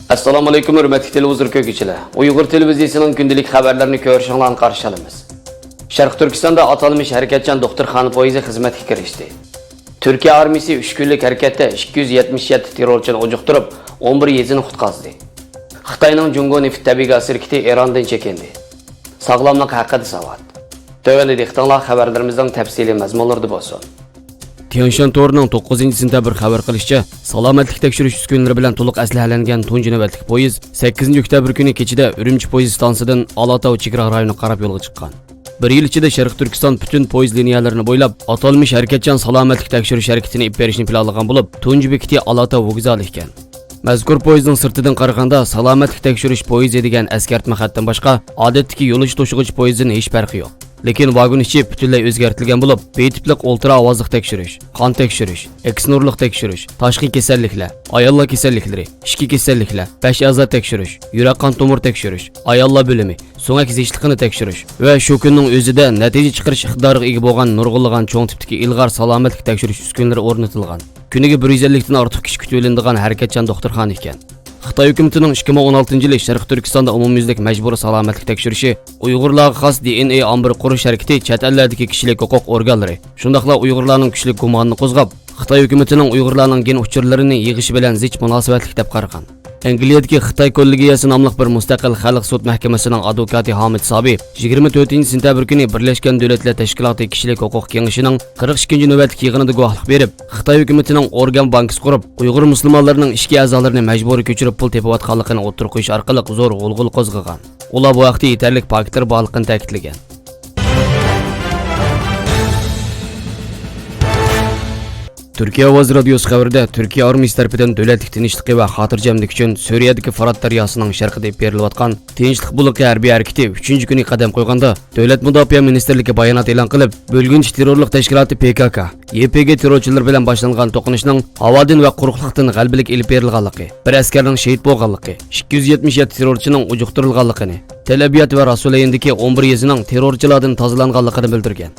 Assalomu alaykum hurmatli televizor ko'ruvchilar. Uyg'ur televiziyasining kundalik xabarlarini ko'rishinglarni qarshi olamiz. Sharq Turkistonda atalmış harakatchan doktorxona poyezi xizmatga kirishdi. Turkiya armiyasi 3 kunlik harakatda 277 terrorchini ujuqtirib, 11 yezini qutqazdi. Xitoyning Jungo neft tabiiy gaz şirkati Erondan chekindi. Sog'lomlik haqida savat. Tövəndə dehqonlar xabarlarimizning tafsili mazmunlarida bo'lsin. Tianshan To'rining 9-sentabr xabar qilishicha, salomatlik tekshirish uskunalari bilan to'liq aslahalangan tunji navbatlik poyez 8-oktyabr kuni kechida Urumchi poyez stansiyasidan Olatow chegara rayoniga qarab yo'lga chiqqan. Bir yil ichida Sharq Turkiston butun poyez liniyalarini bo'ylab atalmış harakatchan salomatlik tekshirish harakatini ib berishni planlagan bo'lib, tunji bekiti Olatow vokzali ekan. Mazkur poyezdning sirtidan qaraganda salomatlik tekshirish poyezi degan eskartma xatdan boshqa odatdagi yo'lish to'shig'ich poyezdan hech farqi yo'q. Lekin vagon ichi butunlay o'zgartirilgan bo'lib, betipliq o'ltira ovozliq tekshirish, qon tekshirish, eksinurliq tekshirish, tashqi kasalliklar, ayollar kasalliklari, ichki kasalliklar, bash a'zo tekshirish, yurak qon tomir tekshirish, ayollar bo'limi, so'ngak zechliqini tekshirish va shu kunning o'zida natija chiqarish iqtidoriga ega bo'lgan nurg'unlagan cho'ng tipdagi ilg'or salomatlik tekshirish uskunalari o'rnatilgan. Kuniga 150 dan ortiq kishi kutilinadigan harakatchan doktorxona ekan. Xitoy hukumatining 2016-yil Sharq Turkistonda umumyuzlik majburiy salomatlik tekshirishi, Uyg'urlarga xos DNA ombiri qurish harakati chet ellardagi kishilik huquq organlari, shundaqla Uyg'urlarning kuchli gumonini qo'zg'ab, Xitoy hukumatining Uyg'urlarning gen uchurlarini yig'ishi bilan zich munosabatlik deb qaragan. Angliyadagi Xitoy kollegiyasi nomli bir mustaqil xalq sud mahkamasining advokati Hamid Sabi 24-sentabr kuni Birlashgan Davlatlar Tashkiloti kishilik huquq kengashining 42-navbatlik yig'inida guvohlik berib, Xitoy hukumatining organ bankasi qurib, Uyg'ur musulmonlarining ishki a'zolarini majburiy ko'chirib pul tepayotganligini o'tirib qo'yish orqali zo'r g'ulg'ul qo'zg'agan. Ular bu vaqtda yetarli faktlar borligini ta'kidlagan. Türkiye Ovoz Radiosi xabarida Türkiye armiyasi tarafidan davlatlik tinchlik va xotirjamlik uchun Suriyadagi Farot daryosining sharqida berilayotgan tinchlik buluqi harbiy harakati 3-kuni qadam qo'yganda, Davlat mudofaa ministrligi bayonot e'lon qilib, bo'lginchi terrorlik tashkiloti PKK, YPG terrorchilar bilan boshlangan to'qinishning havodan va quruqlikdan g'albilik elib berilganligi, bir askarning shahid bo'lganligi, 277 terrorchining ujuqtirilganligini, Tel Aviv va Rasulayindagi 11 yezining terrorchilardan tozalanganligini bildirgan.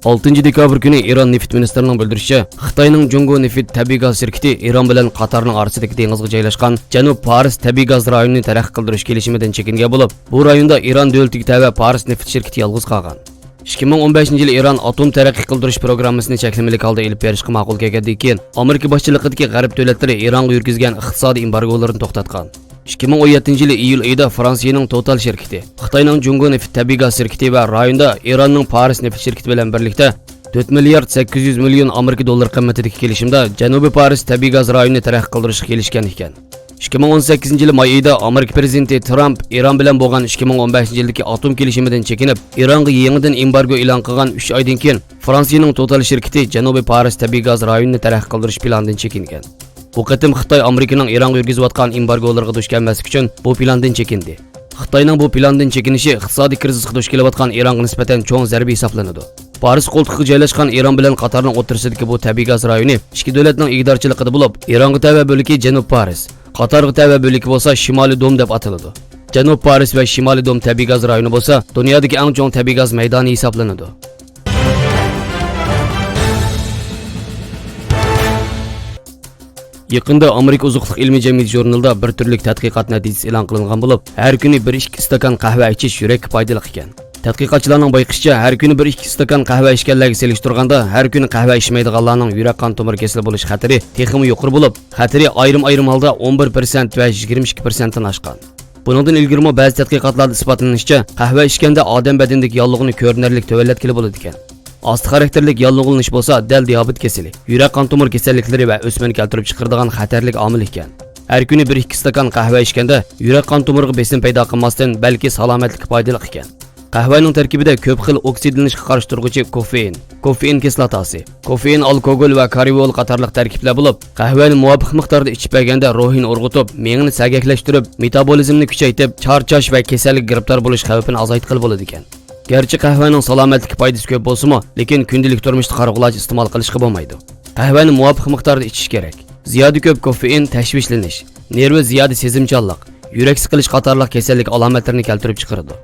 6 dekabr kuni Iran neft ministrining bildirishicha, Xitoyning Jungo neft tabiiy gaz şirkati Iran bilan Qatarning orasidagi dengizga joylashgan Janub Paris tabiiy gaz rayonini taraqqiy qildirish kelishimidan chekingan bo'lib, bu rayonda Iran davlatiga tava Paris neft şirkati yolg'iz qolgan. 2015-yil Iran atom taraqqiy qildirish programmasini cheklamalik holda elib berishga ma'qul kelgandan keyin Amerika boshchiligidagi g'arb davlatlari Ironga yurgizgan iqtisodiy embargolarini to'xtatgan. 2017-yil iyul oyida Fransiyaning Total şirkati, Xitoyning Jungo neft tabiiy gaz şirkati va rayonda Iranning Paris neft şirkati bilan birlikda 4 milliard 800 million Amerika dollar qiymatidagi kelishimda Janubiy Paris tabiiy gaz rayonini taraqqiy qildirishga kelishgan ekan. 2018-yil may oyida Amerika prezidenti Trump Iran bilan bo'lgan 2015-yildagi atom kelishimidan chekinib, Ironga yangidan embargo e'lon qilgan 3 oydan keyin Fransiyaning Total şirkati Janubiy Paris tabiiy gaz rayonini taraqqiy qildirish planidan chekingan. Bu qatim Xitoy Amerikaning Ironga yurgizayotgan embargolarga duch kelmaslik uchun bu plandan chekindi. Xitoyning bu plandan chekinishi iqtisodiy krizisga duch kelayotgan Ironga nisbatan cho'ng zarba hisoblanadi. Paris qo'ltiqiga joylashgan Iron bilan Qatarning o'rtasidagi bu tabiiy gaz rayoni ikki davlatning ig'dorchiligida bo'lib, Ironga tava bo'liki Janub Paris, Qatarga tava bo'liki bo'lsa Shimoliy Dom deb ataladi. Janub Paris va Shimoliy Dom tabiiy gaz rayoni bo'lsa, dunyodagi eng cho'ng tabiiy gaz maydoni hisoblanadi. Yaqında Amerika Uzuqliq ilmiy jamiyat jurnalida bir turlik tadqiqot natijasi e'lon qilingan bo'lib, har kuni 1-2 stakan qahva ichish yurakka foydali ekan. Tadqiqotchilarning bayqishicha, har kuni 1-2 stakan qahva ichganlarga selishtirganda, har kuni qahva ichmaydiganlarning yurak qon tomir kasali bo'lish xatari texmi yuqori bo'lib, xatari ayrim holda 11% va 22% dan oshgan. Bundan ilgari ba'zi tadqiqotlarda isbotlanishicha, qahva ichganda odam badanidagi yog'lig'ini ko'rinarli to'vallatgili bo'ladi ekan. Asti xarakterlik yallig'lanish bo'lsa, dal diabet kasali, yurak qon tomir kasalliklari va o'smani keltirib chiqaradigan xatarlik omil ekan. Har kuni 1-2 stakan qahva ichganda yurak qon tomiriga besim paydo qilmasdan, balki salomatlikka foydali ekan. Qahvaning tarkibida ko'p xil oksidlanishga qarshi turuvchi kofein kislotasi, kofein alkogol va kariol qatorliq tarkiblar bo'lib, qahvani muvofiq miqdorda ichib berganda ruhini urg'itib, miyani sagaklashtirib, metabolizmni kuchaytirib, charchash va kasallik giribtor bo'lish xavfini azaytqil bo'ladi ekan. Gerçi qahvaning salomatlikka foydasi ko'p bo'lsa-mu, lekin kundalik turmushda qarg'ulash iste'mol qilishga bo'lmaydi. Qahvani muvofiq miqdorda ichish kerak. Ziyoda ko'p kofein tashvishlanish, nervi ziyoda sezimchanlik, yurak siqilish qatorliq kasallik alomatlarini keltirib chiqaradi.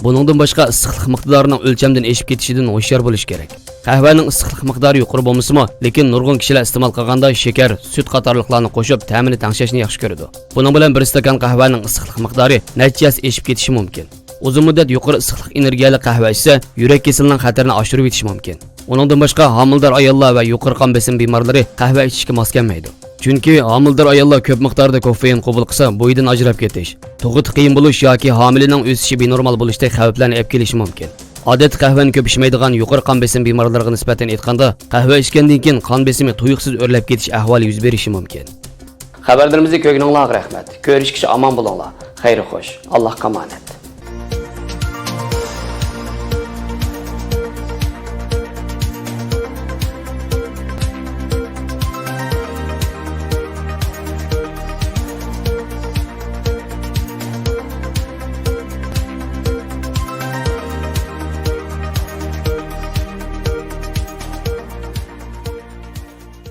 Buningdan boshqa issiqlik miqdorining o'lchamdan eshib ketishidan hushyor bo'lish kerak. Qahvaning issiqlik miqdori yuqori bo'lmasa-mu, lekin nurg'un kishilar iste'mol qilganda shakar, sut qatorliqlarni qo'shib ta'mini tangshashni yaxshi ko'radi. Buning bilan bir stakan qahvaning issiqlik miqdori nechasi eshib ketishi mumkin. Uzun muddat yuqori issiqlik energiyali qahva ichsa, yurak kasalining xatarini oshirib yetishi mumkin. Uningdan boshqa homildor ayollar va yuqori qon besim bemorlari qahva ichishga mos kelmaydi. Chunki homildor ayollar ko'p miqdorda koffein qabul qilsa, bo'yidan ajrab ketish, tug'ut qiyin bo'lish yoki homilaning o'sishi benormal bo'lishdek xavflarni olib kelishi mumkin. Odatda qahvani ko'p ichmaydigan yuqori qon besim bemorlariga nisbatan aytganda, qahva ichgandan keyin qon besimi tuyuqsiz o'rlab ketish ahvoli yuz berishi mumkin. Xabarlarimizni ko'rganingizga rahmat. Ko'rishguncha omon bo'linglar. Xayr xo'sh. Allohga omonat.